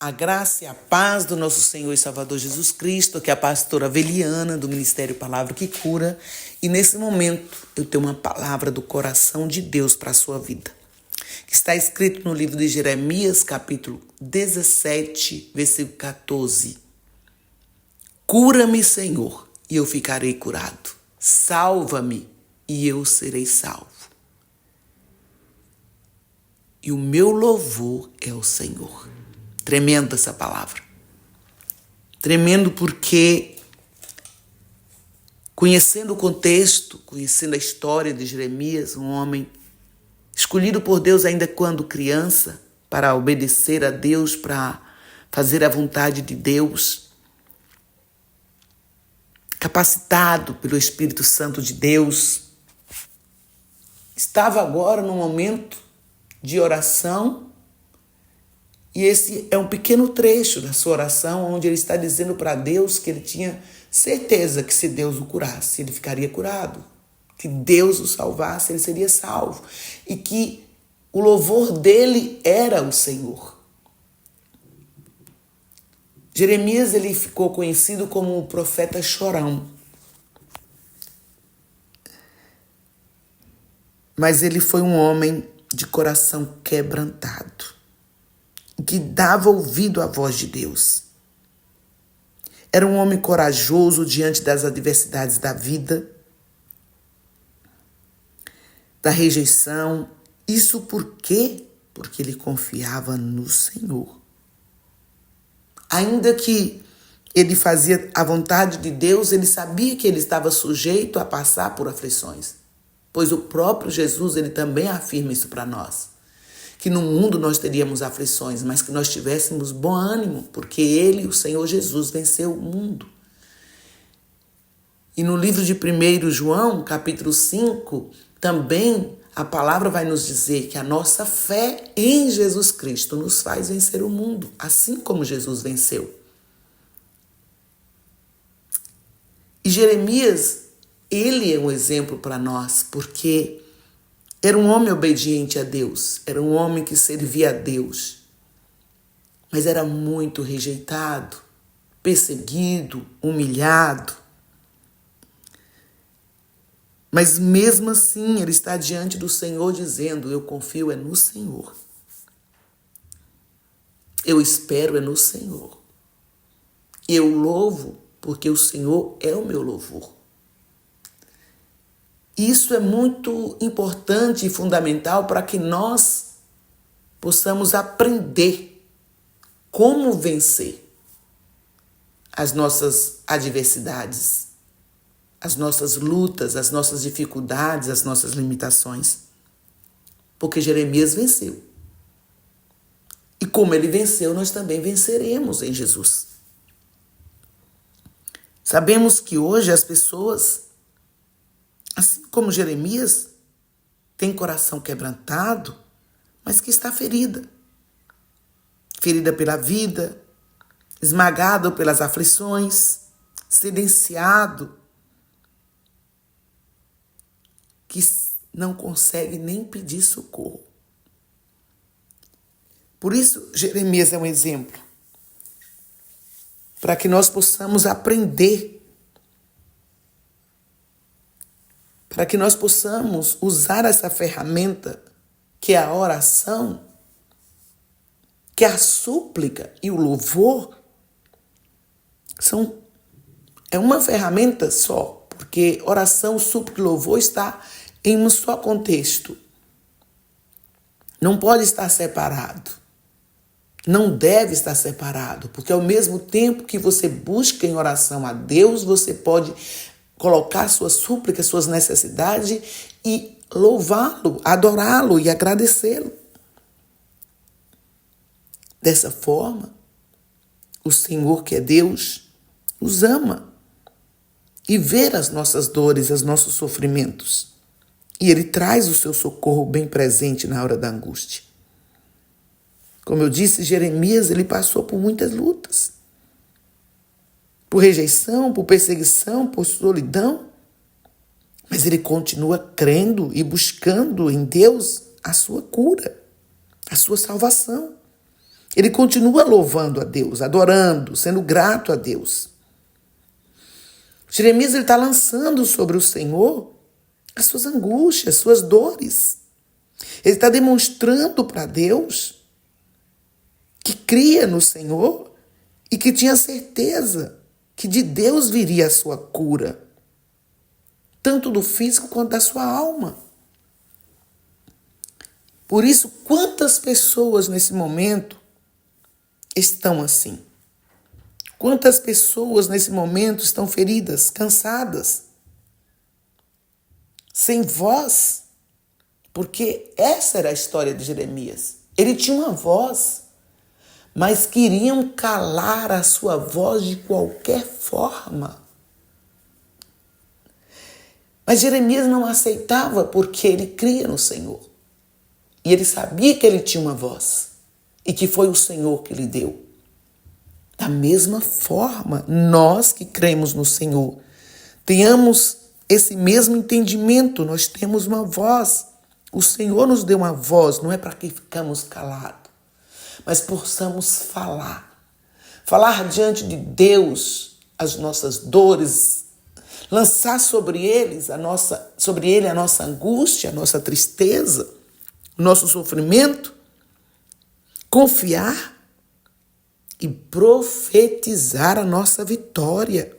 A graça e a paz do nosso Senhor e Salvador Jesus Cristo, que é a pastora Aveliana do Ministério Palavra que Cura. E nesse momento eu tenho uma palavra do coração de Deus para a sua vida. Que está escrito no livro de Jeremias, capítulo 17, versículo 14. Cura-me, Senhor, e eu ficarei curado. Salva-me e eu serei salvo. E o meu louvor é o Senhor. Tremendo essa palavra. Tremendo porque, conhecendo o contexto, conhecendo a história de Jeremias, um homem escolhido por Deus ainda quando criança, para obedecer a Deus, para fazer a vontade de Deus, capacitado pelo Espírito Santo de Deus, estava agora num momento de oração. E esse é um pequeno trecho da sua oração, onde ele está dizendo para Deus que ele tinha certeza que se Deus o curasse, ele ficaria curado. Que Deus o salvasse, ele seria salvo. E que o louvor dele era o Senhor. Jeremias, ele ficou conhecido como o profeta chorão. Mas ele foi um homem de coração quebrantado, que dava ouvido à voz de Deus. Era um homem corajoso diante das adversidades da vida, da rejeição. Isso por quê? Porque ele confiava no Senhor. Ainda que ele fazia a vontade de Deus, ele sabia que ele estava sujeito a passar por aflições. Pois o próprio Jesus, ele também afirma isso para nós. Que no mundo nós teríamos aflições, mas que nós tivéssemos bom ânimo, porque ele, o Senhor Jesus, venceu o mundo. E no livro de 1 João, capítulo 5, também a palavra vai nos dizer que a nossa fé em Jesus Cristo nos faz vencer o mundo, assim como Jesus venceu. E Jeremias, ele é um exemplo para nós, porque era um homem obediente a Deus, era um homem que servia a Deus, mas era muito rejeitado, perseguido, humilhado. Mas mesmo assim ele está diante do Senhor dizendo: eu confio no Senhor. Eu espero no Senhor. Eu louvo porque o Senhor é o meu louvor. Isso é muito importante e fundamental para que nós possamos aprender como vencer as nossas adversidades, as nossas lutas, as nossas dificuldades, as nossas limitações. Porque Jeremias venceu. E como ele venceu, nós também venceremos em Jesus. Sabemos que hoje as pessoas, assim como Jeremias, tem coração quebrantado, mas que está ferida. Ferida pela vida, esmagado pelas aflições, silenciado, que não consegue nem pedir socorro. Por isso, Jeremias é um exemplo, para que nós possamos aprender, para que nós possamos usar essa ferramenta que é a oração, que a súplica e o louvor é uma ferramenta só, porque oração, súplica e louvor está em um só contexto. Não pode estar separado. Não deve estar separado, porque ao mesmo tempo que você busca em oração a Deus, você pode colocar suas súplicas, suas necessidades e louvá-lo, adorá-lo e agradecê-lo. Dessa forma, o Senhor, que é Deus, nos ama e vê as nossas dores, os nossos sofrimentos. E Ele traz o seu socorro bem presente na hora da angústia. Como eu disse, Jeremias, ele passou por muitas lutas. Por rejeição, por perseguição, por solidão. Mas ele continua crendo e buscando em Deus a sua cura, a sua salvação. Ele continua louvando a Deus, adorando, sendo grato a Deus. Jeremias está lançando sobre o Senhor as suas angústias, as suas dores. Ele está demonstrando para Deus que cria no Senhor e que tinha certeza que de Deus viria a sua cura, tanto do físico quanto da sua alma. Por isso, quantas pessoas nesse momento estão assim? Quantas pessoas nesse momento estão feridas, cansadas, sem voz? Porque essa era a história de Jeremias. Ele tinha uma voz, mas queriam calar a sua voz de qualquer forma. Mas Jeremias não aceitava porque ele cria no Senhor. E ele sabia que ele tinha uma voz e que foi o Senhor que lhe deu. Da mesma forma, nós que cremos no Senhor, tenhamos esse mesmo entendimento, nós temos uma voz. O Senhor nos deu uma voz, não é para que ficamos calados, mas possamos falar. Falar diante de Deus as nossas dores, lançar sobre ele a nossa angústia, a nossa tristeza, o nosso sofrimento, confiar e profetizar a nossa vitória,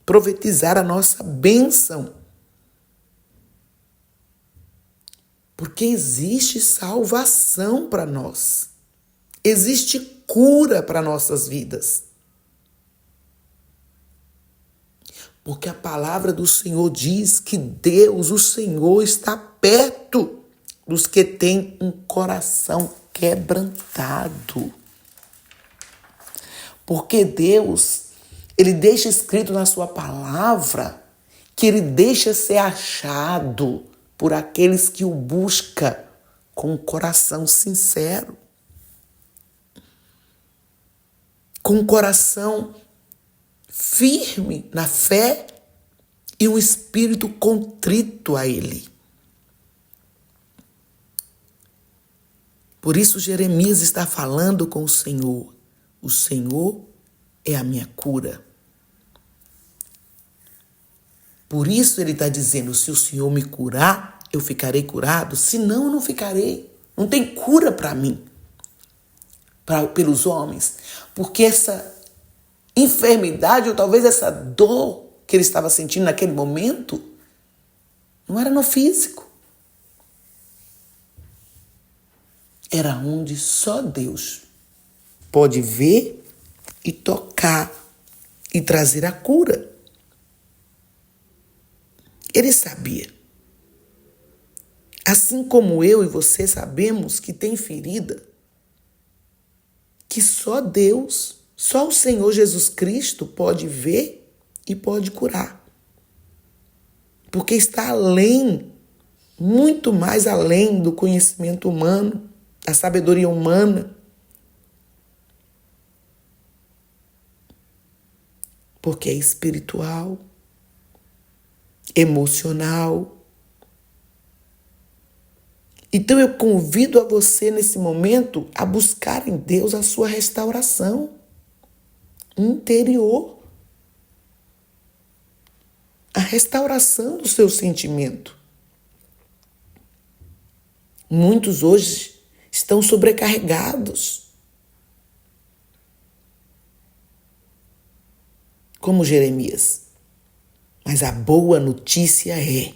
profetizar a nossa bênção. Porque existe salvação para nós, existe cura para nossas vidas. Porque a palavra do Senhor diz que Deus, o Senhor, está perto dos que têm um coração quebrantado. Porque Deus, Ele deixa escrito na sua palavra que Ele deixa ser achado por aqueles que o buscam com um coração sincero, com um coração firme na fé e um espírito contrito a Ele. Por isso Jeremias está falando com o Senhor. O Senhor é a minha cura. Por isso ele está dizendo, se o Senhor me curar, eu ficarei curado. Senão eu não ficarei. Não tem cura para mim, pelos homens. Porque essa enfermidade, ou talvez essa dor que ele estava sentindo naquele momento, não era no físico. Era onde só Deus pode ver e tocar e trazer a cura. Ele sabia. Assim como eu e você sabemos que tem ferida, que só Deus, só o Senhor Jesus Cristo pode ver e pode curar. Porque está além, muito mais além do conhecimento humano, da sabedoria humana. Porque é espiritual, emocional. Então eu convido a você nesse momento a buscar em Deus a sua restauração interior. A restauração do seu sentimento. Muitos hoje estão sobrecarregados. Como Jeremias. Mas a boa notícia é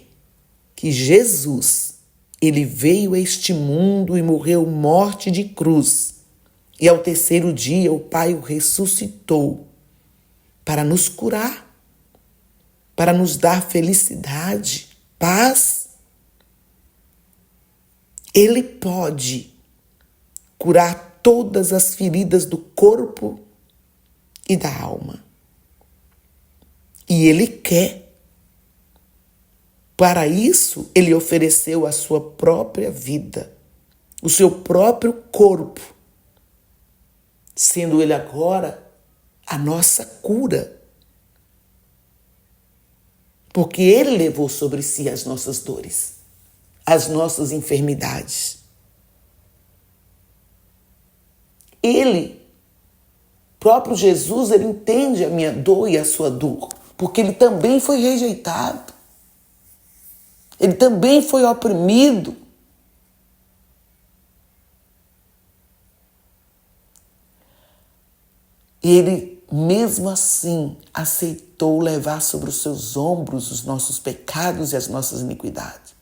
que Jesus, ele veio a este mundo e morreu morte de cruz. E ao terceiro dia o Pai o ressuscitou para nos curar, para nos dar felicidade, paz. Ele pode curar todas as feridas do corpo e da alma. E Ele quer. Para isso, Ele ofereceu a sua própria vida, o seu próprio corpo, sendo Ele agora a nossa cura. Porque Ele levou sobre si as nossas dores, as nossas enfermidades. Ele, próprio Jesus, ele entende a minha dor e a sua dor, porque ele também foi rejeitado. Ele também foi oprimido. E ele, mesmo assim, aceitou levar sobre os seus ombros os nossos pecados e as nossas iniquidades.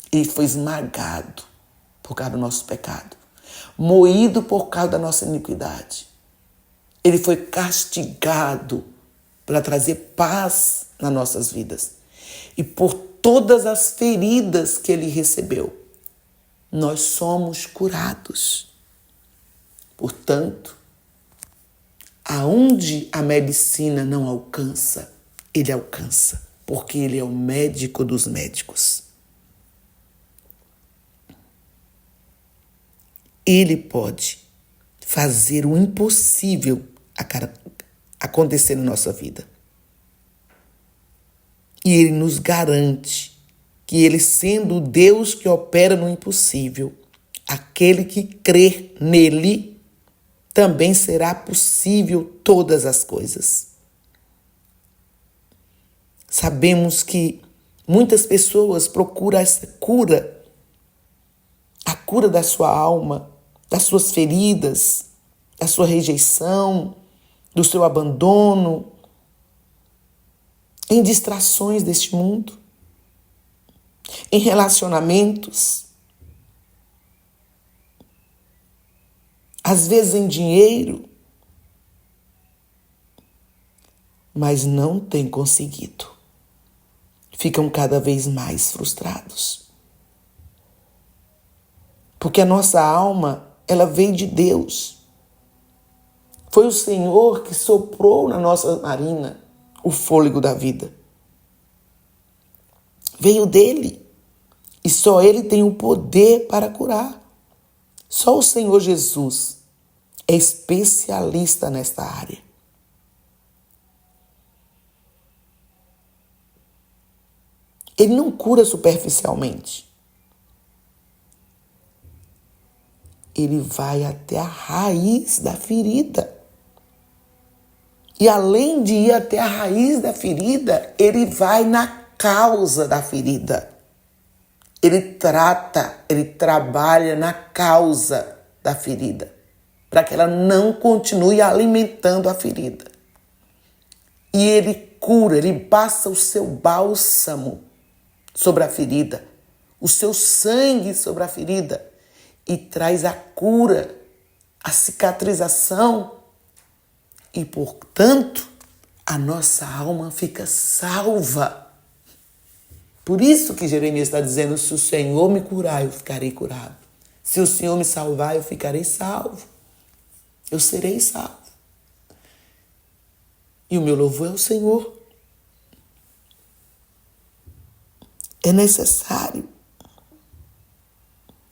Ele foi esmagado por causa do nosso pecado, moído por causa da nossa iniquidade. Ele foi castigado para trazer paz nas nossas vidas. E por todas as feridas que ele recebeu, nós somos curados. Portanto, aonde a medicina não alcança, ele alcança, porque ele é o médico dos médicos. Ele pode fazer o impossível acontecer na nossa vida. E ele nos garante que ele, sendo o Deus que opera no impossível, aquele que crê nele, também será possível todas as coisas. Sabemos que muitas pessoas procuram essa cura, a cura da sua alma, das suas feridas, da sua rejeição, do seu abandono, em distrações deste mundo, em relacionamentos, às vezes em dinheiro, mas não têm conseguido. Ficam cada vez mais frustrados. Porque a nossa alma, ela vem de Deus. Foi o Senhor que soprou na nossa narina o fôlego da vida. Veio dele. E só ele tem o poder para curar. Só o Senhor Jesus é especialista nesta área. Ele não cura superficialmente. Ele vai até a raiz da ferida. E além de ir até a raiz da ferida, ele vai na causa da ferida. Ele trata, ele trabalha na causa da ferida, para que ela não continue alimentando a ferida. E ele cura, ele passa o seu bálsamo sobre a ferida, o seu sangue sobre a ferida, e traz a cura, a cicatrização. E, portanto, a nossa alma fica salva. Por isso que Jeremias está dizendo, se o Senhor me curar, eu ficarei curado. Se o Senhor me salvar, eu ficarei salvo. Eu serei salvo. E o meu louvor é o Senhor. É necessário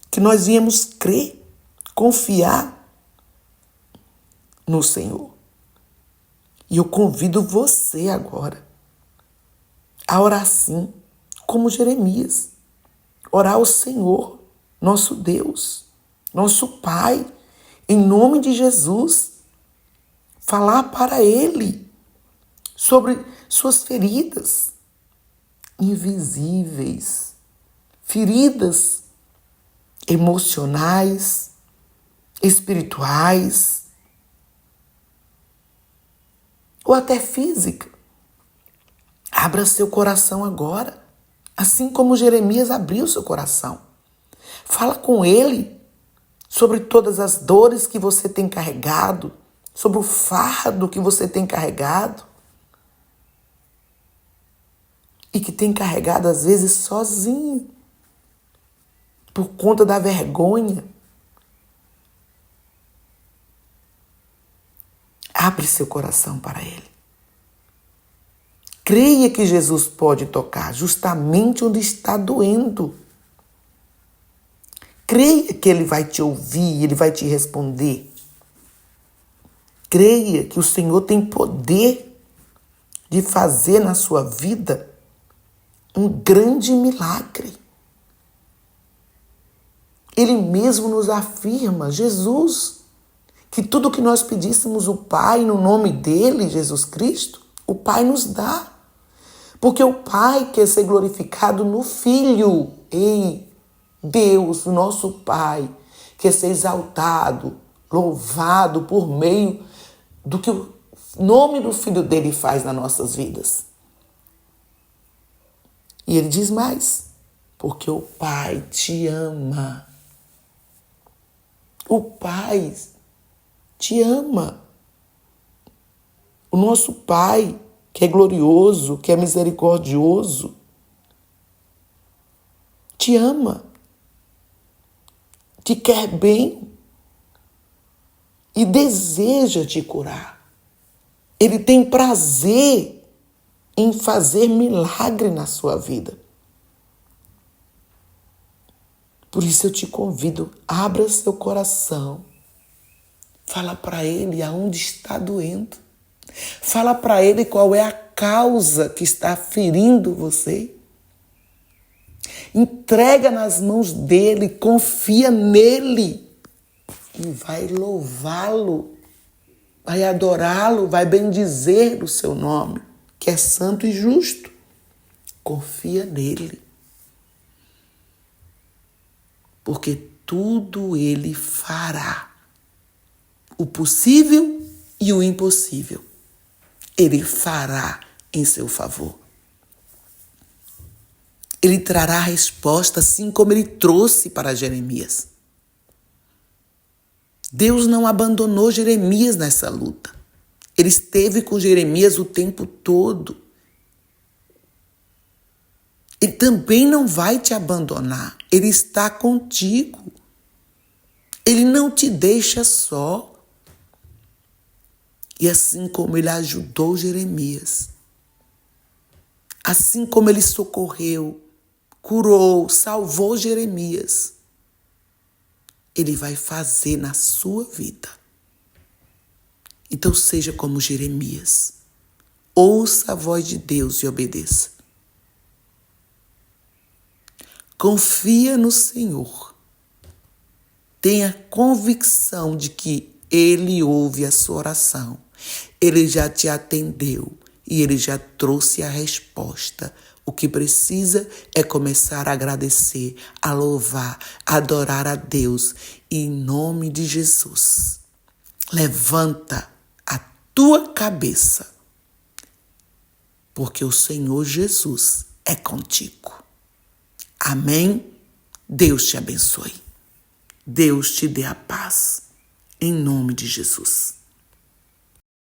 que nós viemos crer, confiar no Senhor. E eu convido você agora a orar assim, como Jeremias. Orar ao Senhor, nosso Deus, nosso Pai, em nome de Jesus. Falar para Ele sobre suas feridas invisíveis, feridas emocionais, espirituais, ou até física. Abra seu coração agora, assim como Jeremias abriu seu coração. Fala com ele sobre todas as dores que você tem carregado, sobre o fardo que você tem carregado e que tem carregado às vezes sozinho, por conta da vergonha. Abre seu coração para ele. Creia que Jesus pode tocar justamente onde está doendo. Creia que ele vai te ouvir, ele vai te responder. Creia que o Senhor tem poder de fazer na sua vida um grande milagre. Ele mesmo nos afirma, Jesus, que tudo que nós pedíssemos o Pai no nome dele, Jesus Cristo, o Pai nos dá. Porque o Pai quer ser glorificado no Filho. Ei, Deus, o nosso Pai, quer ser exaltado, louvado por meio do que o nome do Filho dele faz nas nossas vidas. E ele diz mais, porque o Pai te ama. O Pai te ama. O nosso Pai, que é glorioso, que é misericordioso, te ama, te quer bem e deseja te curar. Ele tem prazer em fazer milagre na sua vida. Por isso eu te convido, abra seu coração. Fala para ele aonde está doendo. Fala para ele qual é a causa que está ferindo você. Entrega nas mãos dele, confia nele e vai louvá-lo, vai adorá-lo, vai bendizer o seu nome, que é santo e justo. Confia nele. Porque tudo ele fará. O possível e o impossível. Ele fará em seu favor. Ele trará a resposta assim como ele trouxe para Jeremias. Deus não abandonou Jeremias nessa luta. Ele esteve com Jeremias o tempo todo. Ele também não vai te abandonar. Ele está contigo. Ele não te deixa só. E assim como ele ajudou Jeremias, assim como ele socorreu, curou, salvou Jeremias, ele vai fazer na sua vida. Então seja como Jeremias. Ouça a voz de Deus e obedeça. Confia no Senhor. Tenha convicção de que Ele ouve a sua oração. Ele já te atendeu e Ele já trouxe a resposta. O que precisa é começar a agradecer, a louvar, a adorar a Deus. E em nome de Jesus, levanta a tua cabeça, porque o Senhor Jesus é contigo. Amém? Deus te abençoe. Deus te dê a paz. Em nome de Jesus.